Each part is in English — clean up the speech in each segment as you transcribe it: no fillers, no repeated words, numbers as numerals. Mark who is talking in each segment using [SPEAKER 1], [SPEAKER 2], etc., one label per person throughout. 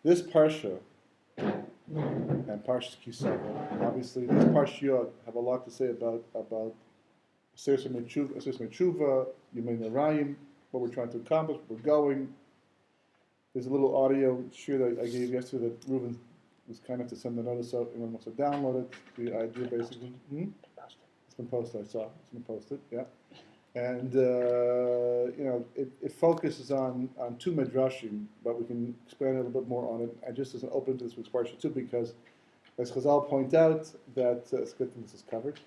[SPEAKER 1] This parshah and Parashas Ki Seitzei, obviously, these parshiyot have a lot to say about Sefer Metshuva, Yemei Narayim, what we're trying to accomplish, where we're going. There's a little audio share that I gave yesterday that Reuven was kind enough to send the notice out. Anyone wants to download it? The idea basically. It's been posted. I saw it's been posted. Yeah, and it focuses on two midrashim, but we can expand a little bit more on it. I just as an open to this week's parsha too, because as Chazal point out that it's good thing this is covered,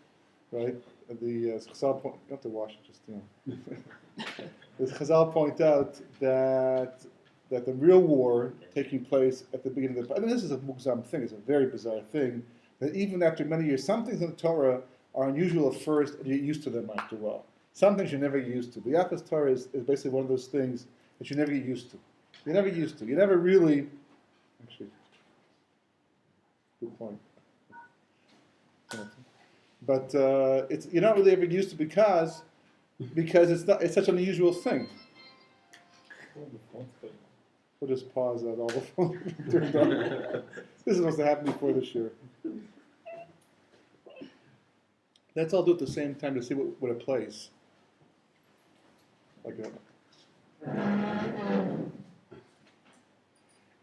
[SPEAKER 1] right? The Chazal point, you don't have to wash it, just As Chazal point out that the real war taking place at the beginning of the... I mean, this is a mugzam thing. It's a very bizarre thing. That even after many years, some things in the Torah are unusual at first, and you get used to them after a while. Some things you never get used to. The Yafas Toar is basically one of those things that you never get used to. You never used to. You never really... Actually, good point. But you're not really ever used to because it's such an unusual thing. We'll just pause that all the phone turned on. This is supposed to happen before this year. Let's all do it at the same time to see what it plays. Like that.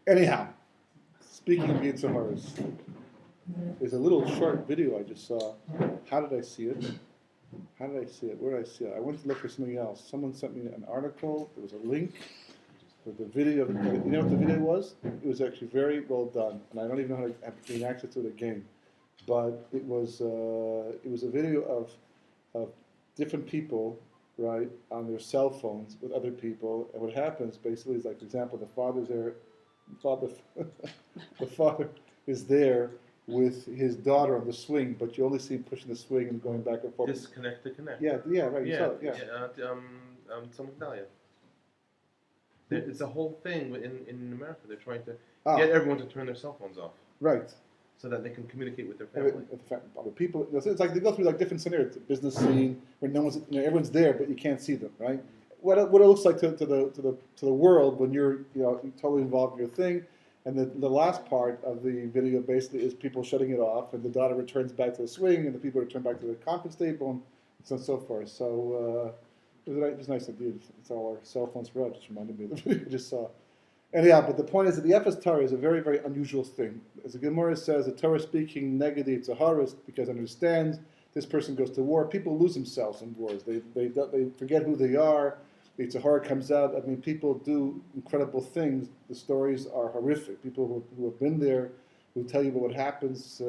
[SPEAKER 1] Anyhow, speaking of Yetzer there's a little short video I just saw. How did I see it? Where did I see it? I went to look for something else. Someone sent me an article. There was a link. The video, you know what the video was? It was actually very well done, and I don't even know how to gain access to it again. But it was a video of different people, right, on their cell phones with other people, and what happens basically is, like, for example, the father's there, the father is there with his daughter on the swing, but you only see him pushing the swing and going back and forth.
[SPEAKER 2] Disconnect to connect.
[SPEAKER 1] Yeah, right.
[SPEAKER 2] Yeah,
[SPEAKER 1] Some
[SPEAKER 2] Italia. It's a whole thing in America. They're trying to get everyone to turn their cell phones off.
[SPEAKER 1] Right.
[SPEAKER 2] So that they can communicate with their family.
[SPEAKER 1] Other people. It's like they go through like different scenarios. Business scene where no one's, everyone's there, but you can't see them. Right. What it looks like to the world when you're totally involved in your thing. And the last part of the video basically is people shutting it off, and the daughter returns back to the swing, and the people return back to the conference table, and so on and so forth. So. It was nice to do. It's all our cell phones for us. Just reminded me of the video I just saw. Anyhow, but the point is that the Yafas Toar is a very, very unusual thing. As the Gemara says, the Torah speaking negedi Tzaharis because it understands this person goes to war. People lose themselves in wars. They forget who they are. The Tzahara comes out. I mean, people do incredible things. The stories are horrific. People who have been there who tell you about what happens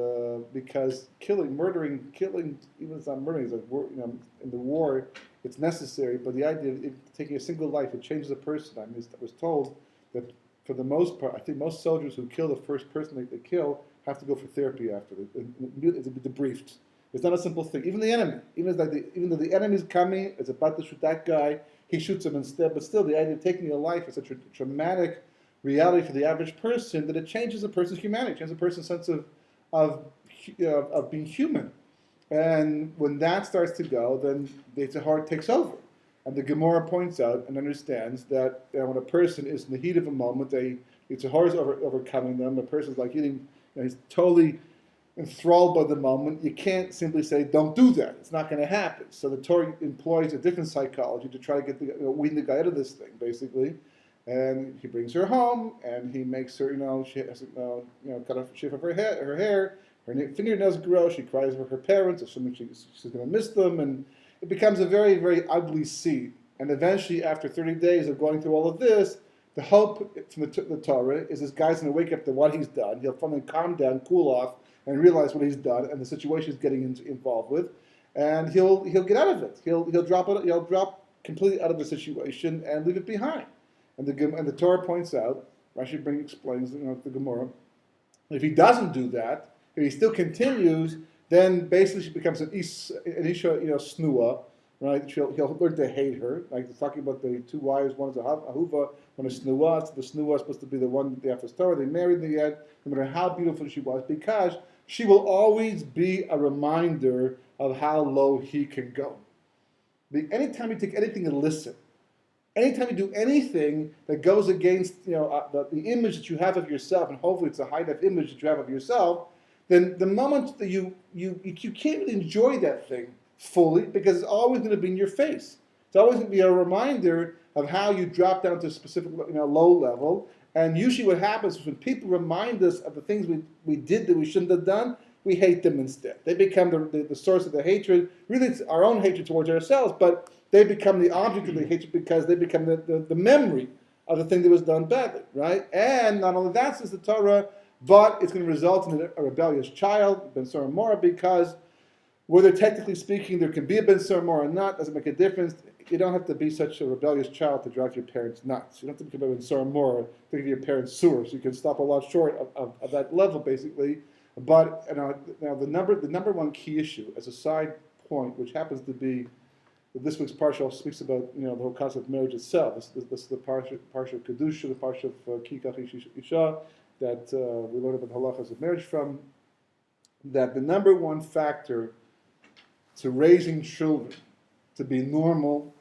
[SPEAKER 1] because killing, even if it's not murdering, it's like, in the war, it's necessary, but the idea of taking a single life, it changes a person. I was told that for the most part, I think most soldiers who kill the first person they kill have to go for therapy after. It's debriefed. It's not a simple thing. Even the enemy, even though the enemy is coming, it's about to shoot that guy, he shoots him instead. But still, the idea of taking a life is such a traumatic reality for the average person that it changes a person's humanity, changes a person's sense of being human. And when that starts to go, then the heart takes over. And the Gemara points out and understands that when a person is in the heat of a moment, it's a heart is overcoming them. The person's like eating, he's totally enthralled by the moment. You can't simply say, don't do that. It's not going to happen. So the Torah employs a different psychology to try to get wean the guy out of this thing, basically. And he brings her home, and he makes her, she has cut off shave off her hair. Her fingernails grow. She cries over her parents, assuming she's going to miss them, and it becomes a very, very ugly scene. And eventually, after 30 days of going through all of this, the hope from the Torah is this guy's going to wake up to what he's done. He'll finally calm down, cool off, and realize what he's done and the situation he's getting involved with, and he'll get out of it. He'll drop completely out of the situation and leave it behind. And the Torah points out, Rashi explains the Gemara, if he doesn't do that, if he still continues, then basically she becomes an isha, snua, right? He'll learn to hate her. Like it's talking about the two wives, one is a ahuva, one is snua. So the snua is supposed to be the one the Yafas Toar. They married in the end, no matter how beautiful she was, because she will always be a reminder of how low he can go. Anytime you take anything illicit, Anytime you do anything that goes against the image that you have of yourself, and hopefully it's a high-def image that you have of yourself, then the moment that you can't really enjoy that thing fully because it's always going to be in your face. It's always going to be a reminder of how you drop down to a specific low level. And usually what happens is when people remind us of the things we did that we shouldn't have done, we hate them instead. They become the source of the hatred. Really, it's our own hatred towards ourselves, but they become the object of the hatred because they become the memory of the thing that was done badly, right? And not only that, says the Torah, but it's going to result in a rebellious child, Ben Sor Mora, because whether technically speaking there can be a Ben Sor Mora or not, doesn't make a difference. You don't have to be such a rebellious child to drive your parents nuts. You don't have to become a Ben Sor Mora to give your parents sewers. You can stop a lot short of that level, basically. But now the number one key issue, as a side point, which happens to be this week's parshah speaks about the whole concept of marriage itself. This is the parshah Kedusha, the parshah of Ki Seitzei that we learn about the halachas of marriage from. That the number one factor to raising children to be normal,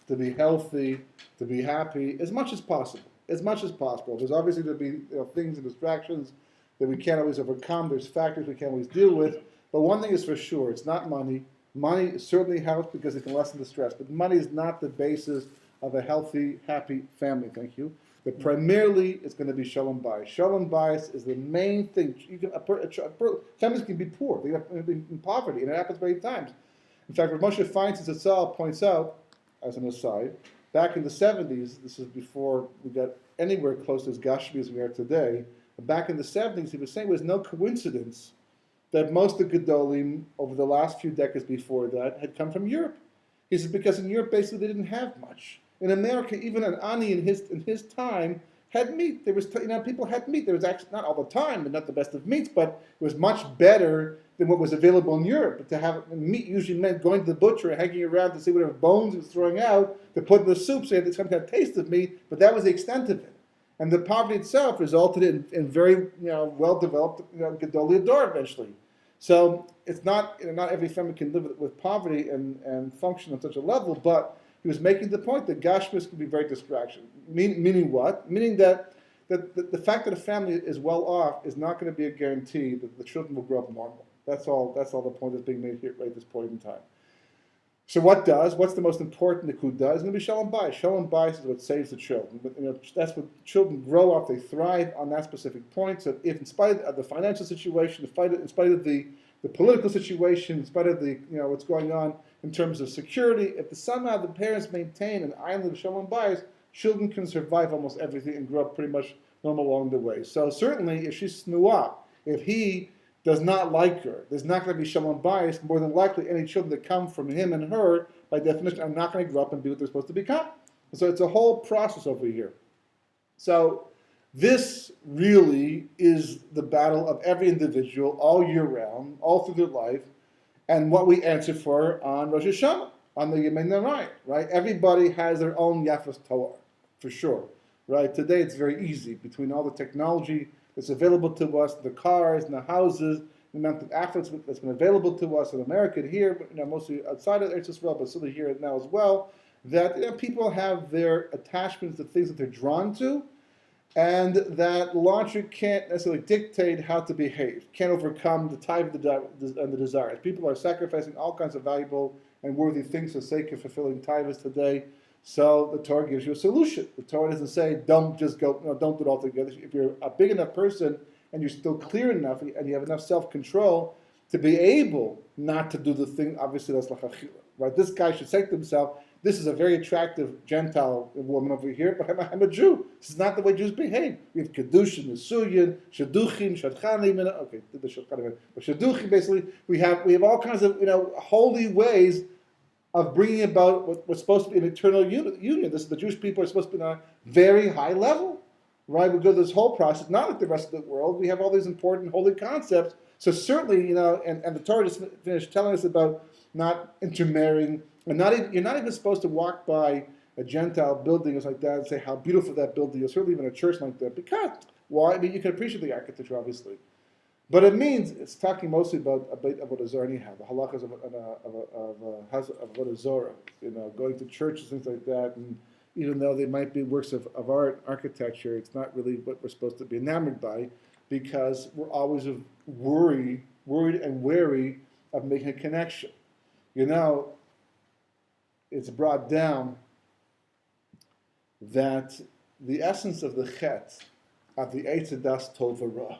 [SPEAKER 1] to be healthy, to be happy, as much as possible. As much as possible. There's obviously going to be things and distractions that we can't always overcome. There's factors we can't always deal with. But one thing is for sure, it's not money. Money certainly helps because it can lessen the stress. But money is not the basis of a healthy, happy family. Thank you. But primarily, it's going to be shalom bayis. Shalom bayis is the main thing. Families can be poor. They can be in poverty, and it happens many times. In fact, Rav Moshe Feinstein himself points out, as an aside, back in the 70s, this is before we got anywhere close to as gashmi as we are today, back in the 70s, he was saying it was no coincidence that most of the Gedolim over the last few decades before that had come from Europe. He says because in Europe basically they didn't have much. In America, even an ani in his time had meat. There was people had meat. There was actually not all the time, and not the best of meats, but it was much better than what was available in Europe. But to have meat usually meant going to the butcher and hanging around to see whatever bones he was throwing out to put in the soup, so you had some kind of taste of meat. But that was the extent of it. And the poverty itself resulted in very well-developed Gedolei Dor eventually. So it's not every family can live with poverty and function on such a level, but he was making the point that Gashmis can be very distraction. Meaning what? Meaning that the fact that a family is well off is not going to be a guarantee that the children will grow up normal. That's all the point that's being made here right at this point in time. So what's the most important Nekuda? Is going to be Shalom Bayis. Shalom Bayis is what saves the children. But, that's what children grow up. They thrive on that specific point. So if in spite of the financial situation, in spite of the political situation, in spite of the what's going on in terms of security, if somehow the parents maintain an island of Shalom Bayis, children can survive almost everything and grow up pretty much normal along the way. So certainly, if she's snua, if he does not like her, there's not going to be Shalom Bayis. More than likely, any children that come from him and her, by definition, are not going to grow up and be what they're supposed to become. So it's a whole process over here. So this really is the battle of every individual all year round, all through their life, and what we answer for on Rosh Hashanah, on the Yemei Narayim, right? Everybody has their own Yafas Toar, for sure, right? Today it's very easy between all the technology that's available to us, the cars and the houses, the amount of affluence that's been available to us in America and here, mostly outside of Eretz Yisrael, but certainly here now as well, that people have their attachments to things that they're drawn to, and that logic can't necessarily dictate how to behave, can't overcome the type and the desires. People are sacrificing all kinds of valuable and worthy things for the sake of fulfilling tithes today. So the Torah gives you a solution. The Torah doesn't say, don't just go, don't do it all together. If you're a big enough person and you're still clear enough and you have enough self-control to be able not to do the thing, obviously that's lachachila, right? This guy should say to himself, this is a very attractive Gentile woman over here, but I'm a Jew. This is not the way Jews behave. We have Kedushin, Nesuyin, Shaduchim, Shadchanim, okay, the Shadchanim, but Shaduchim, basically, we have all kinds of, holy ways of bringing about what's supposed to be an eternal union. The Jewish people are supposed to be on a very high level, right? We go through this whole process, not like the rest of the world. We have all these important holy concepts. So certainly, and the Torah just finished telling us about not intermarrying, and you're not even supposed to walk by a Gentile building or something like that and say how beautiful that building is, certainly even a church like that. Because, why? I mean, you can appreciate the architecture, obviously. But it means, it's talking mostly about Avodah Zarah anyhow, the halachas of Avodah Zarah, going to churches, things like that, and even though they might be works of art, architecture, it's not really what we're supposed to be enamored by, because we're always worried and wary of making a connection. It's brought down that the essence of the chet, of the Eitz Hadas Tov V'Ra,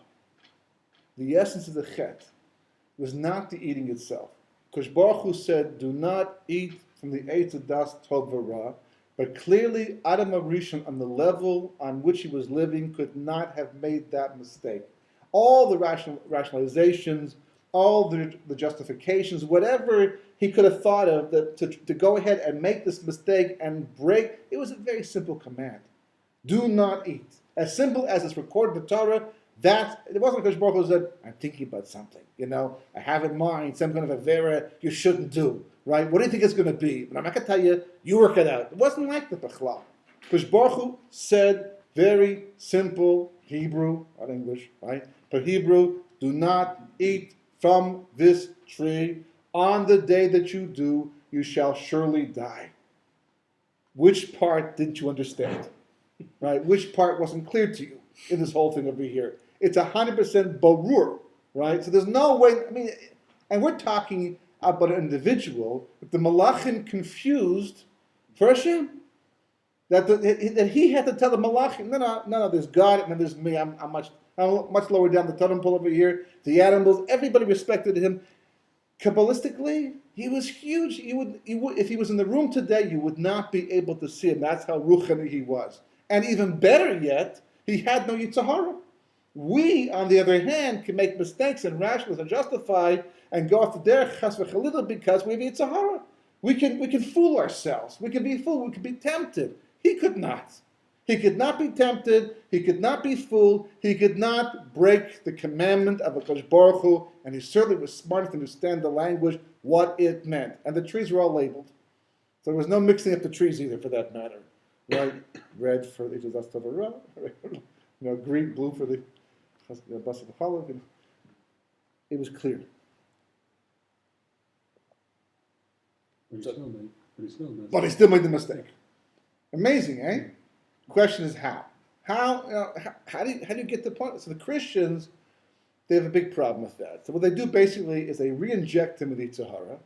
[SPEAKER 1] the essence of the chet was not the eating itself. Because Baruch Hu said, do not eat from the Eitz Hadas Tov V'Ra, but clearly Adam HaRishon, on the level on which he was living, could not have made that mistake. All the rationalizations, all the justifications, whatever he could have thought of to go ahead and make this mistake and break, it was a very simple command. Do not eat. As simple as it's recorded in the Torah, it wasn't because Baruch Hu said, I'm thinking about something, I have in mind some kind of avera you shouldn't do, right? What do you think it's going to be? But I'm not going to tell you, you work it out. It wasn't like the Bechlal. Because Baruch Hu said very simple Hebrew, not English, right? But Hebrew, do not eat from this tree. On the day that you do, you shall surely die. Which part didn't you understand? Right? Which part wasn't clear to you in this whole thing over here? It's 100% barur, right? So there's no way, and we're talking about an individual that the Malachim confused for Hashem. That he had to tell the Malachim, no, there's God and then there's me. I'm much lower down the totem pole over here. The animals, everybody respected him. Kabbalistically, he was huge. He would, if he was in the room today, you would not be able to see him. That's how ruchani he was. And even better yet, he had no Yetzer Hara. We, on the other hand, can make mistakes and rationalize and justify and go off the derech chas v'chalila because we have Yetzer Hara. We can fool ourselves. We can be fooled. We can be tempted. He could not. He could not be tempted. He could not be fooled. He could not break the commandment of HaKadosh Baruch Hu, and he certainly was smart enough to understand the language, what it meant. And the trees were all labeled. So there was no mixing up the trees either, for that matter. Right? Red for the Eitz Hadas Tov V'Ra, green, blue for the Basar V'Chalav. It was clear. But he still made the mistake. Amazing, eh? The question is how. How do you get the point? So the Christians, they have a big problem with that. So what they do basically is they re-inject him with Yetzer Hara.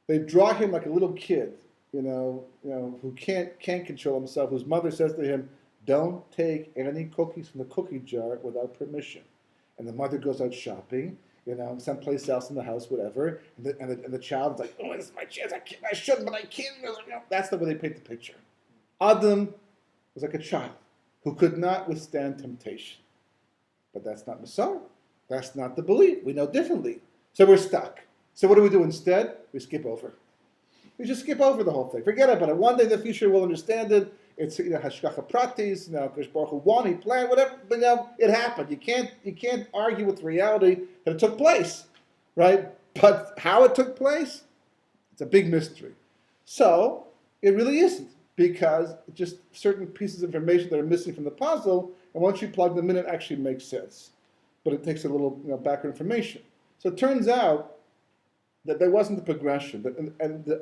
[SPEAKER 1] They draw him like a little kid, who can't control himself, whose mother says to him, don't take any cookies from the cookie jar without permission. And the mother goes out shopping, someplace else in the house, whatever, and the child's like, oh, this is my chance, I shouldn't, but I can't. That's the way they paint the picture. Adam was like a child who could not withstand temptation. But that's not Messiah. That's not the belief. We know differently. So we're stuck. So what do we do instead? We skip over. We just skip over the whole thing. Forget about it. One day in the future we'll understand it. It's hashgacha pratis. Because Baruch Hu won, he planned, whatever. But it happened. You can't argue with reality that it took place, right? But how it took place, it's a big mystery. So it really isn't, because just certain pieces of information that are missing from the puzzle, and once you plug them in, it actually makes sense. But it takes a little background information. So it turns out that there wasn't the progression.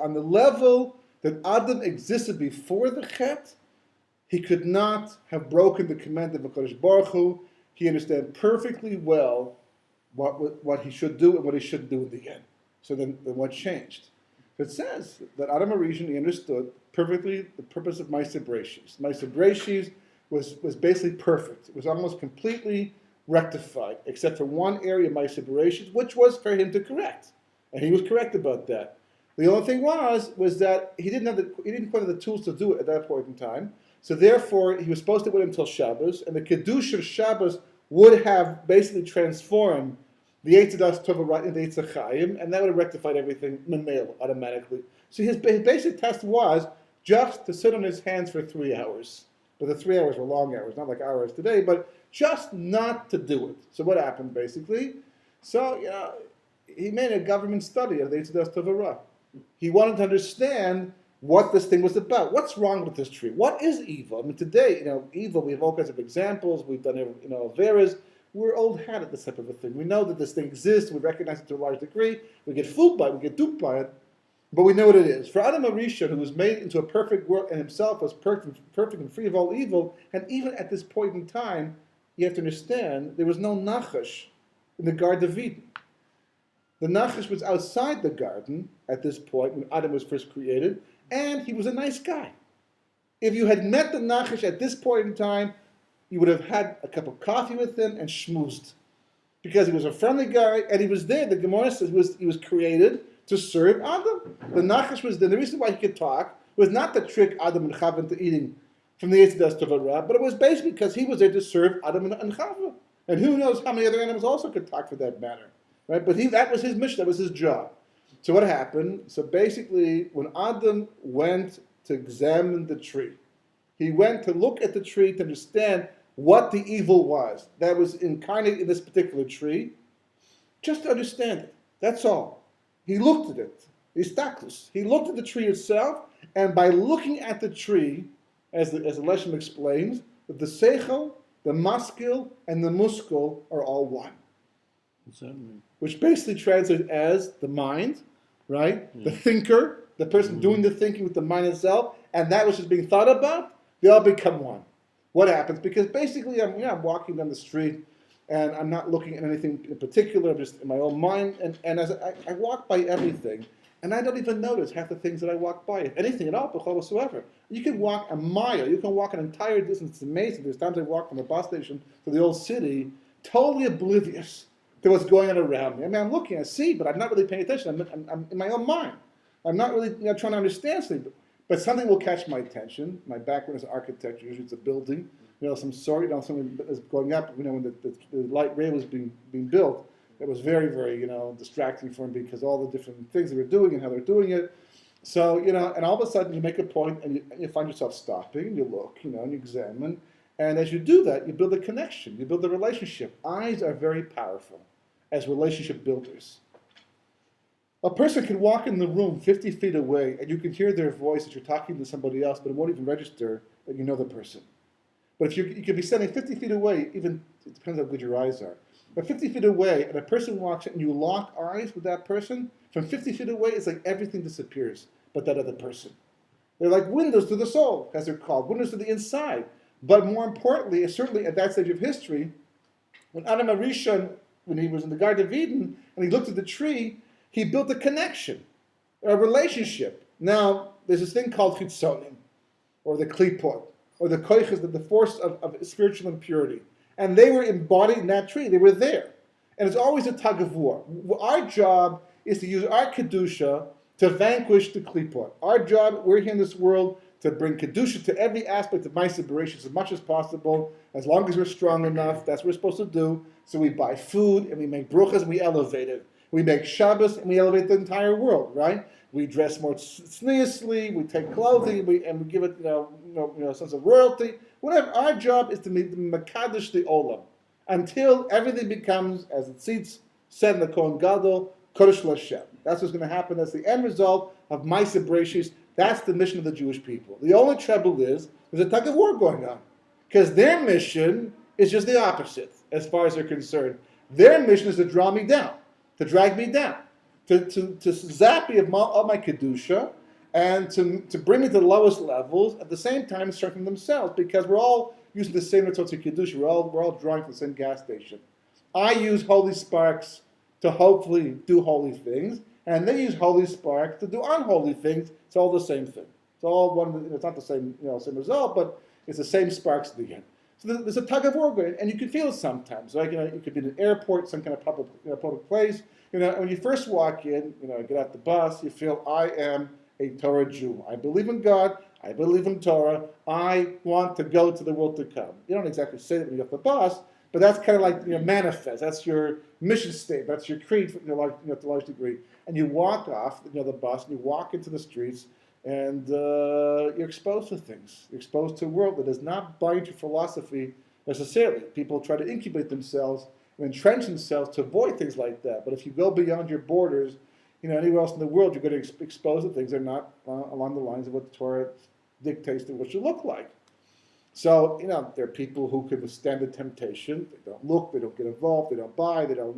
[SPEAKER 1] On the level that Adam existed before the Chet, he could not have broken the command of HaKadosh Baruch Hu. He understood perfectly well what he should do and what he shouldn't do in the end. So then what changed? It says that Adam HaRishon, he understood perfectly the purpose of Ma'aseh Bereishis. Ma'aseh Bereishis was basically perfect. It was almost completely rectified, except for one area of Ma'aseh Bereishis, which was for him to correct. And he was correct about that. The only thing was that he didn't quite have the tools to do it at that point in time. So therefore, he was supposed to wait until Shabbos, and the Kiddush of Shabbos would have basically transformed the Eitz Hadas Tov V'Ra into Eitz HaChaim, and that would have rectified everything automatically. So his basic test was just to sit on his hands for 3 hours. But the 3 hours were long hours, not like hours today, but just not to do it. So what happened, basically? So, he made a government study of the Eitz Hadas Tov V'Ra. He wanted to understand what this thing was about. What's wrong with this tree? What is evil? I mean, today, evil, we have all kinds of examples. We've done, averas. We're old hat at this type of a thing. We know that this thing exists. We recognize it to a large degree. We get fooled by it. We get duped by it. But we know what it is. For Adam HaRishon, who was made into a perfect world and himself was perfect and free of all evil, and even at this point in time, you have to understand, there was no Nachash in the Garden of Eden. The Nachash was outside the garden at this point when Adam was first created, and he was a nice guy. If you had met the Nachash at this point in time, you would have had a cup of coffee with him and schmoozed. Because he was a friendly guy, and he was there. The Gemara says he was created to serve Adam. The Nachash was there. The reason why he could talk was not to trick Adam and Chava into eating from the Yetzidas Tova, but it was basically because he was there to serve Adam and Chava. And who knows how many other animals also could talk for that matter. Right? But that was his mission, that was his job. So what happened? So basically, when Adam went to examine the tree, he went to look at the tree to understand what the evil was that was incarnate in this particular tree, just to understand it. That's all. He looked at it. He looked at the tree itself, and by looking at the tree, as the Leshem explains, that the seichel, the maskil, and the muskil are all one. Which basically translates as the mind, right? Yeah. The thinker, the person doing the thinking with the mind itself, and that which is being thought about, they all become one. What happens? Because basically I'm walking down the street and I'm not looking at anything in particular, I'm just in my own mind, and as I walk by everything, and I don't even notice half the things that I walk by, if anything at all, whatsoever. You can walk a mile, you can walk an entire distance, it's amazing. There's times I walk from the bus station to the old city, totally oblivious to what's going on around me. I mean, I'm looking, I see, but I'm not really paying attention. I'm in my own mind. I'm not really trying to understand something, but something will catch my attention. My background is architecture. Usually it's a building, some sort, something is going up. When the light rail was being built, it was very, very, distracting for me because all the different things they were doing and how they're doing it. So, and all of a sudden you make a point and you find yourself stopping and you look, and you examine. And as you do that, you build a connection. You build a relationship. Eyes are very powerful as relationship builders. A person can walk in the room 50 feet away and you can hear their voice as you're talking to somebody else, but it won't even register that you know the person. But if you can be standing 50 feet away, even, it depends how good your eyes are, but 50 feet away and a person walks in and you lock eyes with that person, from 50 feet away it's like everything disappears but that other person. They're like windows to the soul, as they're called, windows to the inside. But more importantly, certainly at that stage of history, when Adam HaRishon, when he was in the Garden of Eden, and he looked at the tree, he built a connection, a relationship. Now, there's this thing called chitzonim, or the klipot, or the koiches, the force of spiritual impurity. And they were embodied in that tree. They were there. And it's always a tug of war. Our job is to use our kedusha to vanquish the klipot. Our job, we're here in this world, to bring kedusha to every aspect of Ma'aseh Bereshis as much as possible, as long as we're strong enough. That's what we're supposed to do. So we buy food, and we make bruchas, and we elevate it. We make Shabbos, and we elevate the entire world, right? We dress more tzniusly, we take clothing, and we give it, a sense of royalty. Whatever. Our job is to make makadosh the olam, until everything becomes, as it said in the Kohen Gadol, Kodesh L'Hashem. That's what's going to happen. That's the end result of Ma'aseh Bereshis. That's the mission of the Jewish people. The only trouble is, there's a tug of war going on. Because their mission is just the opposite, as far as they're concerned. Their mission is to draw me down, to drag me down, to zap me of all my Kedusha, and to bring me to the lowest levels, at the same time strengthen themselves, because we're all using the same Ritzot Kedusha, we're all drawing from the same gas station. I use holy sparks to hopefully do holy things, and they use holy sparks to do unholy things. It's all the same thing. It's all one. It's not the same, same result, but it's the same sparks at the end. So there's a tug of war going, and you can feel it sometimes. Like you could be in an airport, some kind of public place. When you first walk in, get out the bus, you feel I am a Torah Jew. I believe in God. I believe in Torah. I want to go to the world to come. You don't exactly say that when you get off the bus, but that's kind of like manifest. That's your mission statement. That's your creed to a large degree. And you walk off the bus, and you walk into the streets, and you're exposed to things. You're exposed to a world that does not bind your philosophy necessarily. People try to incubate themselves and entrench themselves to avoid things like that. But if you go beyond your borders, anywhere else in the world, you're going to be exposed to things that are not along the lines of what the Torah dictates to what you look like. So, there are people who can withstand the temptation. They don't look, they don't get involved, they don't buy, they don't,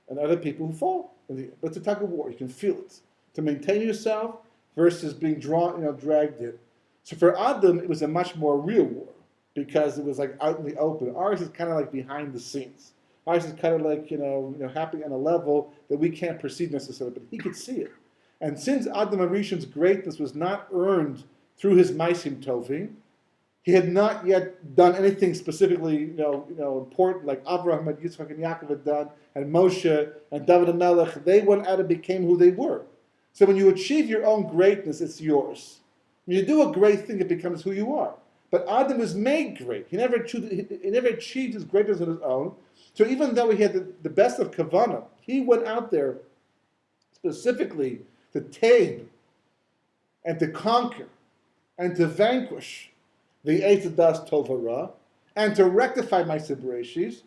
[SPEAKER 1] and other people who fall. But it's a tug of war. You can feel it. to maintain yourself versus being dragged in. So for Adam, it was a much more real war because it was like out in the open. Ours is kind of like behind the scenes. Ours is kind of like, happening on a level that we can't perceive necessarily, but he could see it. And since Adam HaRishon's greatness was not earned through his Maisim Tovim, he had not yet done anything specifically, important like Avraham and Yitzchak and Yaakov had done, and Moshe and David and Melech. They went out and became who they were. So when you achieve your own greatness, it's yours. When you do a great thing, it becomes who you are. But Adam was made great. He never achieved his greatness on his own. So even though he had the best of Kavanah, he went out there specifically to tame and to conquer and to vanquish the Eitz Das Tova Ra and to rectify my Bereshis.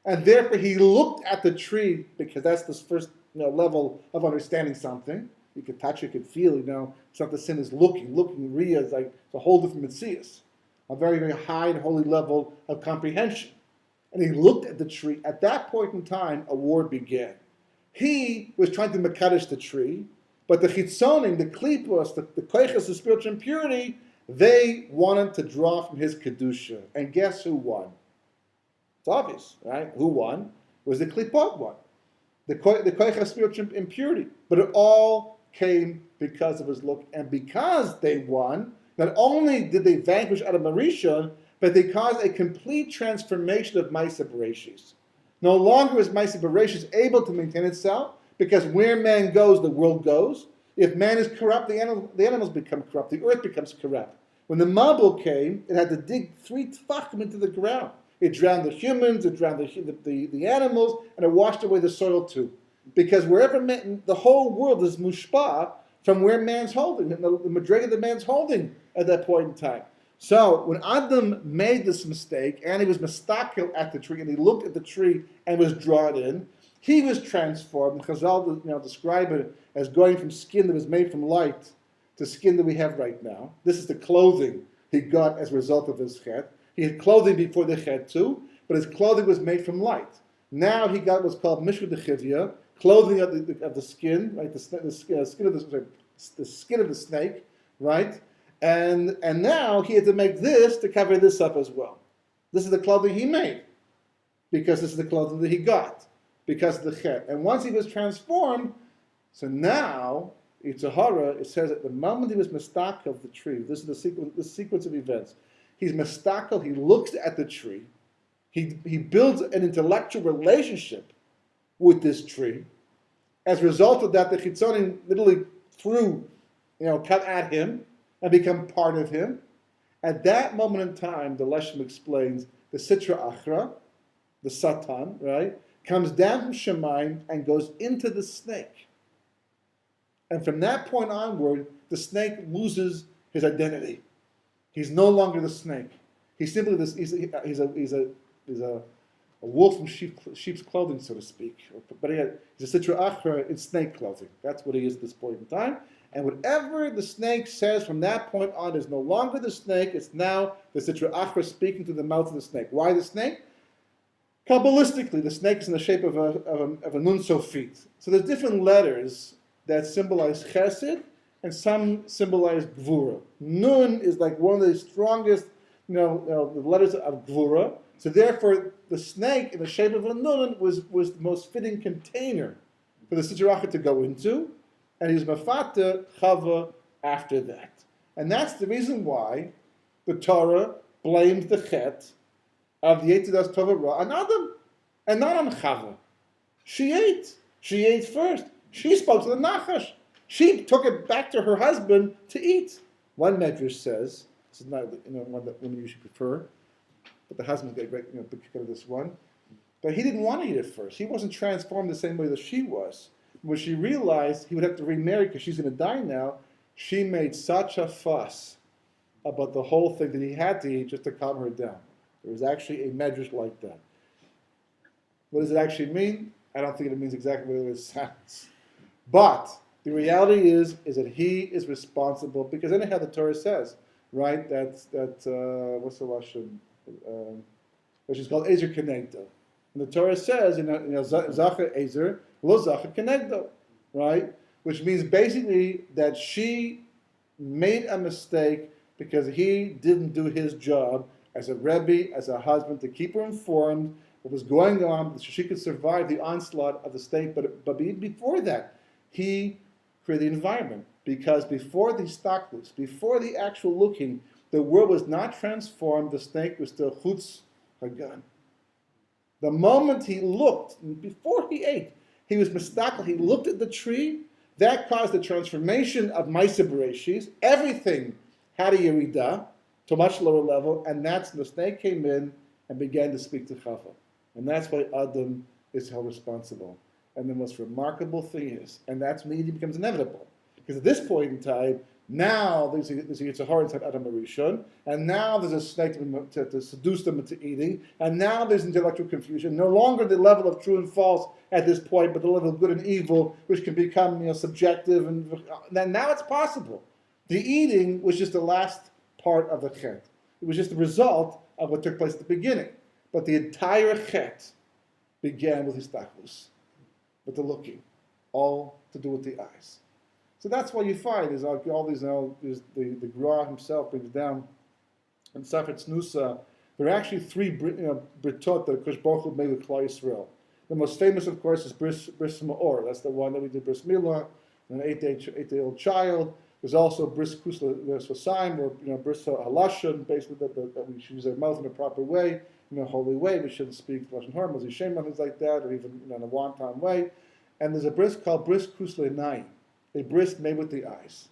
[SPEAKER 1] And therefore he looked at the tree because that's the first level of understanding something. You could touch, you could feel, it's not the sin is looking. Riyah is like it's a whole different mitzvah, a very, very high and holy level of comprehension. And he looked at the tree. At that point in time, a war began. He was trying to mekadesh the tree, but the chitzonim, the klipos, the koiches, the spiritual impurity, they wanted to draw from his kedusha. And guess who won? It's obvious, right? Who won? Was the klipot won. The koiches, spiritual impurity. But it all came because of his look. And because they won, not only did they vanquish Adam HaRishon, but they caused a complete transformation of Ma'aseh Bereshis. No longer is Ma'aseh Bereshis able to maintain itself, because where man goes, the world goes. If man is corrupt, the animals become corrupt, the earth becomes corrupt. When the Mabul came, it had to dig 3 tefachim into the ground. It drowned the humans, it drowned the animals, and it washed away the soil too. Because wherever man, the whole world is mushpa from where man's holding, the madrega that man's holding at that point in time. So when Adam made this mistake, and he was mistakel at the tree, and he looked at the tree and was drawn in, he was transformed. Chazal describe it as going from skin that was made from light to skin that we have right now. This is the clothing he got as a result of his chet. He had clothing before the chet too, but his clothing was made from light. Now he got what's called mishra dechivya, clothing of the skin, right? The skin of the snake, right? And now he had to make this to cover this up as well. This is the clothing he made, because this is the clothing that he got, because of the chet. And once he was transformed, so now, Yitzhahara, it says that the moment he was mistakel of the tree, this is the sequence of events. He's mistakel, he looks at the tree, he builds an intellectual relationship with this tree. As a result of that, the chitzonim literally cut at him and become part of him. At that moment in time, the Leshem explains, the Sitra Achra, the Satan, right, comes down from Shemayim and goes into the snake. And from that point onward, the snake loses his identity. He's no longer the snake. He's simply this. He's a wolf from sheep's clothing, so to speak. But he's a Sitra Achra in snake clothing. That's what he is at this point in time. And whatever the snake says from that point on is no longer the snake. It's now the Sitra Achra speaking through the mouth of the snake. Why the snake? Kabbalistically, the snake is in the shape of a nun sofit. So there's different letters that symbolize chesed, and some symbolize gvura. Nun is like one of the strongest, the letters of gvura. So therefore, the snake in the shape of a nun was the most fitting container for the Sitra Achra to go into. And he was mafata chava after that. And that's the reason why the Torah blamed the chet of the Eitz Das Tova Ra on Adam, and not on Chava. She ate. She ate first. She spoke to the Nachash. She took it back to her husband to eat. One medrash says, this is not one that women usually prefer, but the husband's got a great big kick out of this one. But he didn't want to eat it first. He wasn't transformed the same way that she was. When she realized he would have to remarry because she's going to die now, she made such a fuss about the whole thing that he had to eat just to calm her down. There was actually a medrash like that. What does it actually mean? I don't think it means exactly what it sounds. But the reality is that he is responsible, because anyhow the Torah says, right, that what's the Lashon? Which is called Ezer Kenegdo. And the Torah says, Zacher Ezer, Lo Zacher Kenegdo, right? which means basically that she made a mistake because he didn't do his job as a Rebbe, as a husband, to keep her informed what was going on, so she could survive the onslaught of the snake. But before that, he created the environment. Because before the staklos, before the actual looking, the world was not transformed, the snake was still chutz hagan. The moment he looked, before he ate, he was mistakel, he looked at the tree, that caused the transformation of Maaseh Bereshis. Everything had a yerida to a much lower level, and that's when the snake came in and began to speak to Chava. And that's why Adam is held responsible. And the most remarkable thing is, and that's when it becomes inevitable. Because at this point in time, now there's a Yitzhahar inside Adam Arishon, and now there's a snake to seduce them into eating, and now there's intellectual confusion. No longer the level of true and false at this point, but the level of good and evil, which can become subjective, and now it's possible. The eating was just the last part of the chet. It was just the result of what took place at the beginning. But the entire chet began with histakhlus, with the looking, all to do with the eyes. So that's what you find is all these, the Gra himself brings down in Sefer Tznusa. There are actually three britot that Kosh Baruch Hu made with Klal Yisrael. The most famous, of course, is Bris Ma'or. That's the one that we did Bris Milah, an 8-day-old child. There's also Bris Kusla Svasayim, or Bris Halashon, basically that we should use our mouth in a proper way, in a holy way. We shouldn't speak Lashon Hara, Mazi Shem, things like that, or even in a wanton way. And there's a bris called Bris Kusla Nayim. A bris made with the eyes,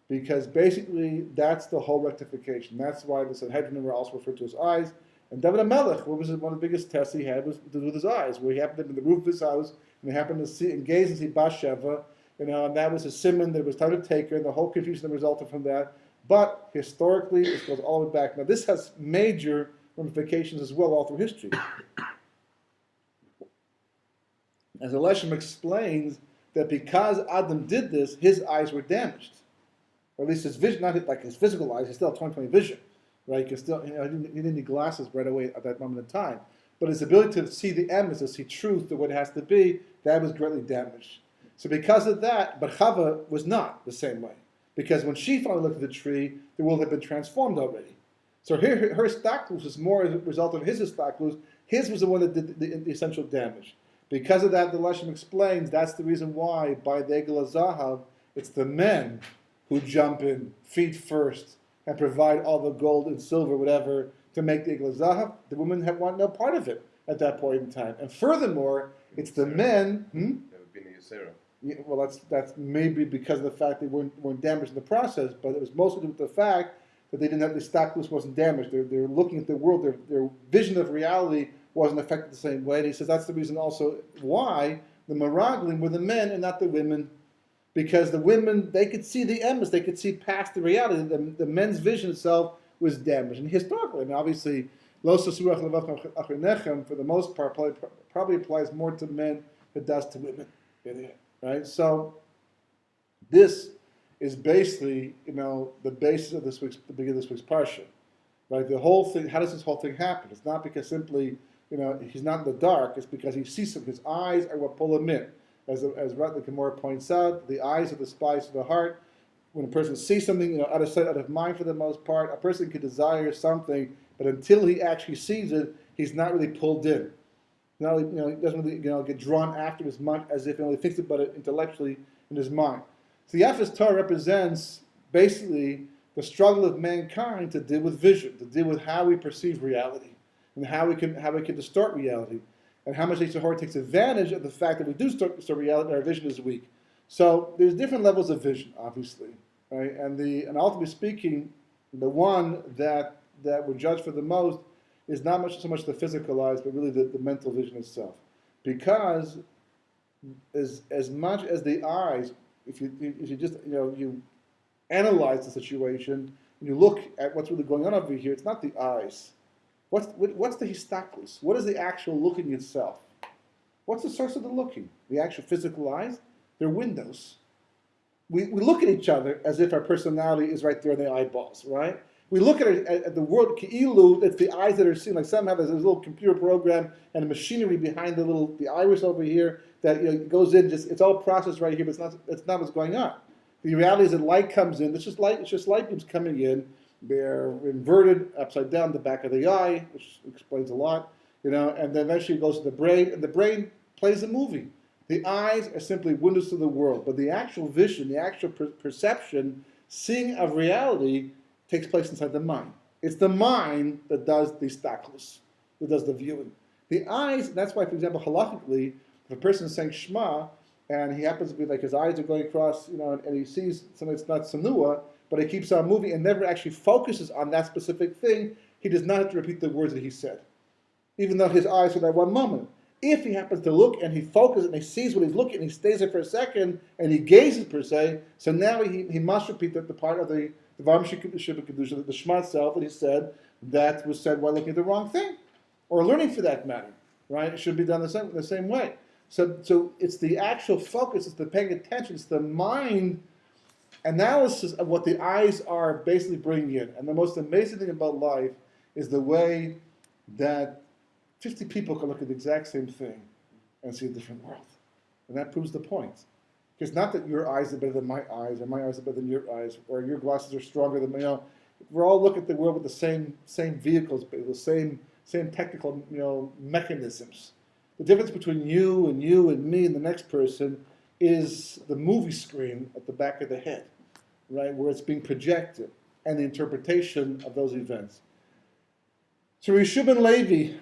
[SPEAKER 1] because basically that's the whole rectification. That's why the Sanhedrin were also referred to as eyes. And David HaMelech, what was one of the biggest tests he had was to do with his eyes, where he happened to be in the roof of his house and he happened to see and gaze and see Bathsheba, and that was a simon that it was time to take her, and the whole confusion that resulted from that. But historically, it goes all the way back. Now this has major ramifications as well all through history. As Elisham explains, that because Adam did this, his eyes were damaged. Or at least his vision, not like his physical eyes, he still had 20/20 vision. Right? He didn't need glasses right away at that moment in time. But his ability to see the emes, to see truth, the way it has to be, that was greatly damaged. So because of that, but Chava was not the same way. Because when she finally looked at the tree, the world had been transformed already. So her staklus was more as a result of his staklus. His was the one that did the essential damage. Because of that, the Leshem explains that's the reason why by the Egel Zahav, it's the men who jump in, feet first, and provide all the gold and silver, whatever, to make the Egel Zahav. The women want no part of it at that point in time. And furthermore, it's the men. Yeah, well, that's maybe because of the fact they weren't damaged in the process, but it was mostly due to the fact that they didn't have the staklus wasn't damaged. They're looking at the world, their vision of reality wasn't affected the same way. And he says that's the reason also why the Meraglim were the men and not the women. Because the women, they could see the emes, they could see past the reality. The men's vision itself was damaged. And historically, obviously, Lo Sasuach Levavchem Achrinechem, for the most part, probably applies more to men than it does to women. Right? So, this is basically, the basis of the beginning of this week's parshah. Right? The whole thing, how does this whole thing happen? It's not because simply, he's not in the dark. It's because he sees something. His eyes are what pull him in. As the Gemara points out, the eyes are the spies of the heart. When a person sees something, out of sight, out of mind for the most part, a person can desire something, but until he actually sees it, he's not really pulled in. He doesn't really, get drawn after as much as if he only thinks about it intellectually in his mind. So the Yafas Toar represents basically the struggle of mankind to deal with vision, to deal with how we perceive reality, and how we can distort reality, and how much Yitzhahar takes advantage of the fact that we do distort reality and our vision is weak. So there's different levels of vision, obviously, right? And ultimately speaking, the one that we're judged for the most is not so much the physical eyes, but really the mental vision itself. Because as much as the eyes, if you just you analyze the situation and you look at what's really going on over here, it's not the eyes. What's the histaklus? What is the actual looking itself? What's the source of the looking? The actual physical eyes? They're windows. We look at each other as if our personality is right there in the eyeballs, right? We look at the world, ki'ilu, it's the eyes that are seeing, like somehow there's a little computer program and a machinery behind the iris over here that goes in, it's all processed right here, but it's not what's going on. The reality is that light comes in, it's just light beams coming in, they're inverted upside down the back of the eye, which explains a lot, and then eventually it goes to the brain, and the brain plays a movie. The eyes are simply windows to the world, but the actual vision, the actual perception, seeing of reality takes place inside the mind. It's the mind that does the staklus, that does the viewing. The eyes, that's why, for example, halachically, if a person is saying Shema, and he happens to be like his eyes are going across, and he sees something that's not sanua, but he keeps on moving and never actually focuses on that specific thing, he does not have to repeat the words that he said, even though his eyes are that one moment. If he happens to look and he focuses and he sees what he's looking, and he stays there for a second and he gazes per se, so now he must repeat the part of the Shema itself that he said that was said while looking at the wrong thing, or learning for that matter, right? It should be done the same way. So it's the actual focus, it's the paying attention, it's the mind analysis of what the eyes are basically bringing in. And the most amazing thing about life is the way that 50 people can look at the exact same thing and see a different world. And that proves the point. Because not that your eyes are better than my eyes, or my eyes are better than your eyes, or your glasses are stronger than mine. We're all looking at the world with the same vehicles, the same technical mechanisms. The difference between you and me and the next person is the movie screen at the back of the head, right, where it's being projected, and the interpretation of those events. So Rishub ben Levi,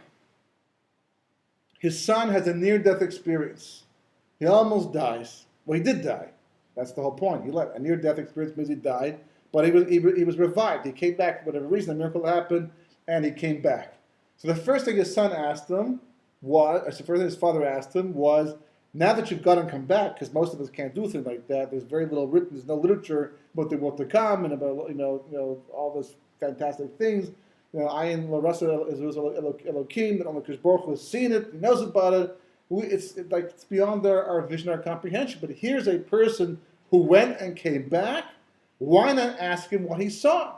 [SPEAKER 1] his son has a near-death experience. He almost dies. Well, he did die. That's the whole point. A near-death experience means he died, but he was revived. He came back for whatever reason. A miracle happened, and he came back. So the first thing his son asked him his father asked him was, now that you've gone and come back, because most of us can't do things like that, there's very little written, there's no literature about the world to come and about all those fantastic things. Ayin Larasa is Elokim, that only Krish Baruch Hu has seen it, he knows about it. It's beyond our vision, our comprehension. But here's a person who went and came back. Why not ask him what he saw?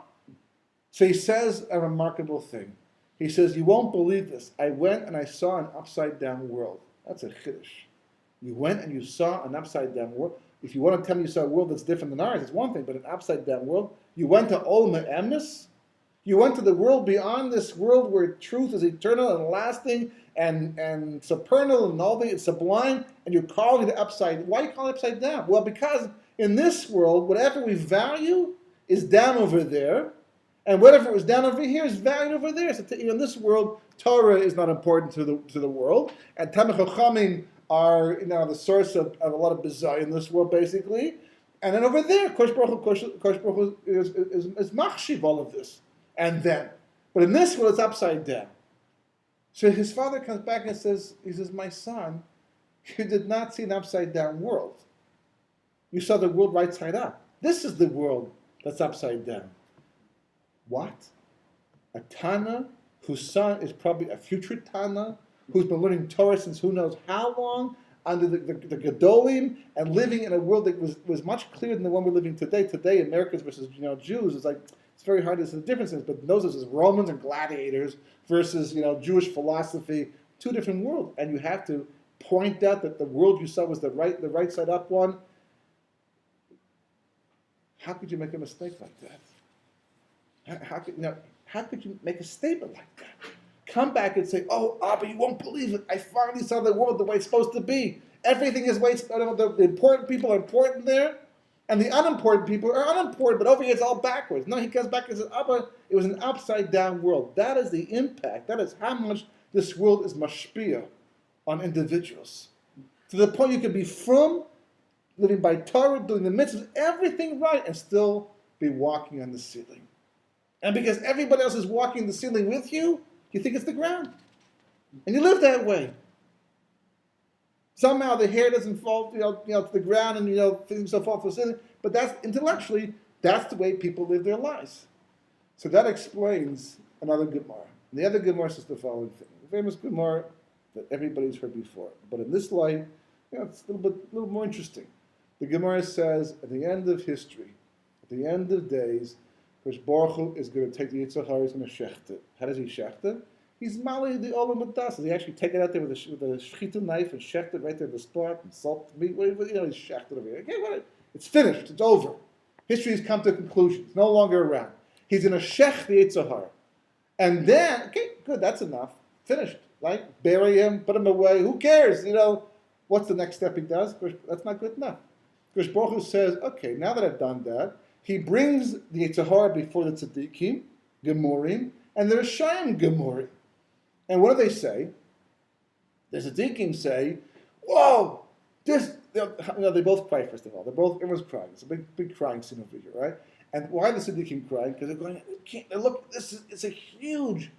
[SPEAKER 1] So he says a remarkable thing. He says, you won't believe this. I went and I saw an upside-down world. That's a chiddush. You went and you saw an upside-down world. If you want to tell me you saw a world that's different than ours, it's one thing, but an upside-down world. You went to Olam Emes. You went to the world beyond this world where truth is eternal and lasting and supernal and all the sublime, and you're calling it upside. Why do you call it upside down? Well, because in this world, whatever we value is down over there, and whatever was down over here is valued over there. So in this world, Torah is not important to the world, and Tamei Chachamim are the source of a lot of bizarre in this world, basically. And then over there, Kosh Baruch Hu is machshiv all of this. And then, but in this world, it's upside down. So his father comes back and says, my son, you did not see an upside down world. You saw the world right side up. This is the world that's upside down. What? A Tana whose son is probably a future Tana, who's been learning Torah since who knows how long, under the Gedolim, and living in a world that was much clearer than the one we're living today. Today, Americans versus Jews, it's very hard to see the differences, but in those days, it's Romans and gladiators versus Jewish philosophy, two different worlds, and you have to point out that the world you saw was the right side up one. How could you make a mistake like that? How could you make a statement like that? Come back and say, but you won't believe it. I finally saw the world the way it's supposed to be. Everything is the way it's, the important people are important there, and the unimportant people are unimportant, but over here it's all backwards. No, he comes back and says, it was an upside-down world. That is the impact. That is how much this world is mashpia on individuals. To the point you can be from living by Torah, doing the mitzvahs, everything right, and still be walking on the ceiling. And because everybody else is walking the ceiling with you, you think it's the ground. And you live that way. Somehow the hair doesn't fall to the ground and things don't fall to the ceiling. But that's intellectually, that's the way people live their lives. So that explains another Gemara. And the other Gemara says the following thing. The famous Gemara that everybody's heard before. But in this light, it's a little more interesting. The Gemara says, at the end of history, at the end of days, Which Baruch Hu is going to take the Yetzer Hara, he's going to shecht it. How does he shecht it? He's mali the olam with dust. He actually take it out there with a shechita knife and shecht it right there in the spot and salt the meat. He's shecht it over here. Okay, it's finished. It's over. History has come to a conclusion. It's no longer around. He's going to shech the Yetzer Hara. And then, okay, good, that's enough. Finished. Right? Bury him, put him away. Who cares? What's the next step he does? That's not good enough. Because Baruch Hu says, okay, now that I've done that, he brings the Yetzer Hara before the tzaddikim, gemurim, and the Rishayim gemurim. And what do they say? The tzaddikim say, whoa, they both cry first of all. Everyone's crying. It's a big crying scene over here, right? And why are the tzaddikim crying? Because they're going, look, it's a huge,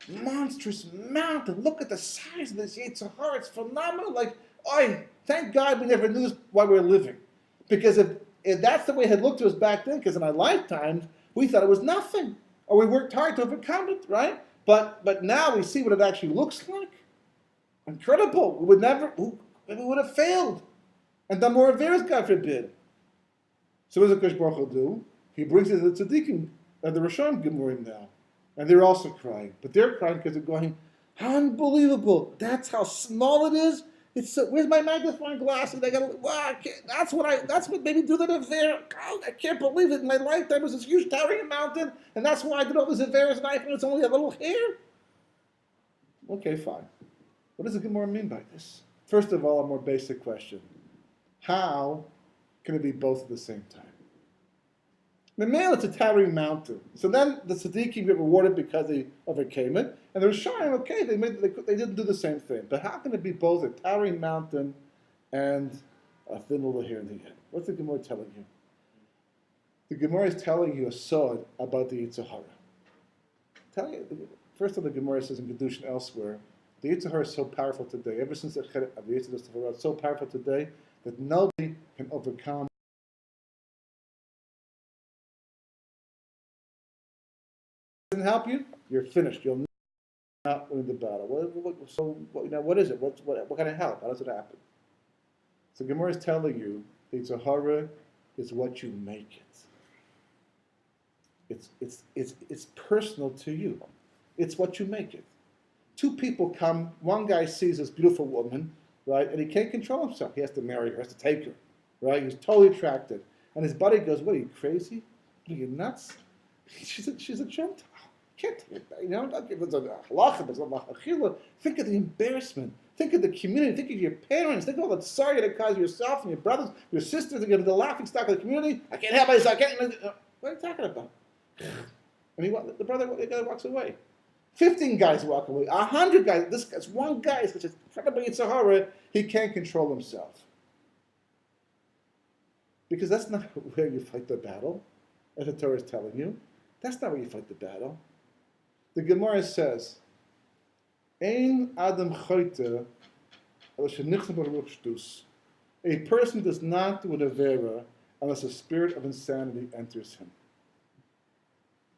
[SPEAKER 1] monstrous mountain. Look at the size of this Yetzer Hara. It's phenomenal. Thank God we never knew this while we were living. Because if that's the way it had looked to us back then, because in our lifetimes, we thought it was nothing. Or we worked hard to overcome it, right? But now we see what it actually looks like. Incredible. We would have failed. And done more Averas, God forbid. So what does the Kodesh Baruch Hu do? He brings it to the tzaddikim, and the Rishon Gemurim now. And they're also crying. But they're crying because they're going, unbelievable. That's how small it is. Where's my magnifying glass? And they got. That's what made me do that affair. God, I can't believe it. In my lifetime, it was this huge towering mountain, and that's why I did all this Averas knife, and it's only a little hair. Okay, fine. What does the Gemara mean by this? First of all, a more basic question: how can it be both at the same time? The male, it's a towering mountain. So then the tzaddikim get rewarded because they overcame it, and the Rishayim, okay, they didn't do the same thing. But how can it be both a towering mountain and a thin little hair in the end? What's the Gemara telling you? The Gemara is telling you a sod about the Yetzer Hara. First of all, the Gemara says in Kedushin elsewhere, the Yetzer Hara is so powerful today. Ever since the Yetzer Hara is so powerful today that nobody can overcome. Doesn't help you, you're finished. You'll not win the battle. What is it? What kind of help? How does it happen? So Gemara is telling you, the Yetzer Hara is what you make it. It's personal to you. It's what you make it. Two people come. One guy sees this beautiful woman, right, and he can't control himself. He has to marry her. He has to take her, right? He's totally attracted, and his buddy goes, "What are you crazy? Are you nuts? She's a Gentile. Can't don't give it a halacha, but it's a achila. Think of the embarrassment. Think of the community. Think of your parents. Think of all the sorry that caused yourself and your brothers, your sisters. Think of the laughing stock of the community. I can't help myself. What are you talking about?" And the guy walks away. 15 guys walk away. 100 guys. This guy's one guy is such a incredible Yetzer Hara. He can't control himself. Because that's not where you fight the battle, as the Torah is telling you. That's not where you fight the battle. The Gemara says, "Ein Adam choyte, a person does not do an avera unless a spirit of insanity enters him."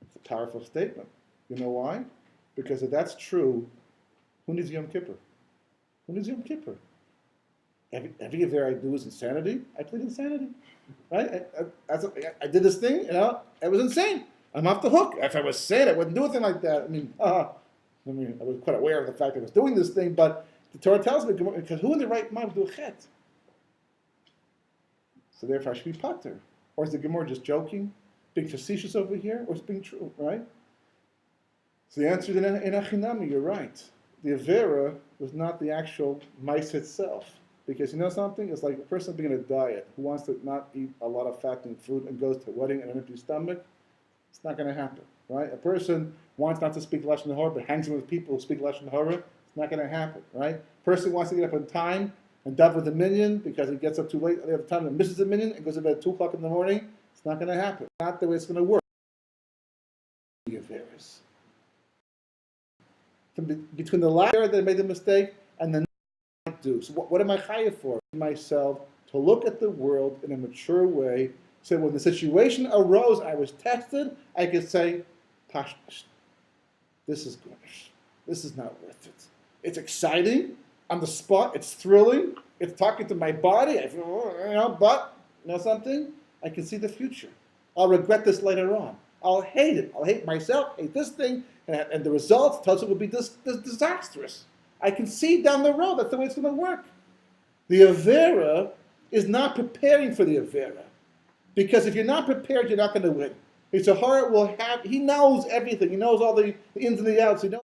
[SPEAKER 1] It's a powerful statement. You know why? Because if that's true, who needs Yom Kippur? Who needs Yom Kippur? Every avera I do is insanity. I plead insanity, right? I did this thing, it was insane. I'm off the hook. If I was sane, I wouldn't do a thing like that. I was quite aware of the fact that I was doing this thing, but the Torah tells me, because who in the right mind would do a chet? So therefore I should be pater. Or is the Gemara just joking, being facetious over here, or is it being true, right? So the answer is in Achinami, you're right. The Avera was not the actual mice itself. Because you know something? It's like a person being on a diet who wants to not eat a lot of fattening food and goes to a wedding on an empty stomach. It's not going to happen, right? A person wants not to speak Lashon Hara, but hangs with people who speak Lashon Hara. It's not going to happen, right? A person wants to get up on time and daven with a minyan because he gets up too late at the other time and misses a minyan and goes to bed at 2 o'clock in the morning. It's not going to happen. It's not the way it's going to work. Between the last year that made the mistake and the next do. So what am I chayav for? Myself to look at the world in a mature way. So when the situation arose, I was tested, I could say, "Pashmash, this is good. This is not worth it. It's exciting on the spot. It's thrilling. It's talking to my body. I feel, but something. I can see the future. I'll regret this later on. I'll hate it. I'll hate myself, hate this thing, and the result, Tosfos, will be disastrous. I can see down the road that's the way it's going to work. The Avera is not preparing for the Avera. Because if you're not prepared, you're not going to win. He knows everything. He knows all the ins and the outs. He knows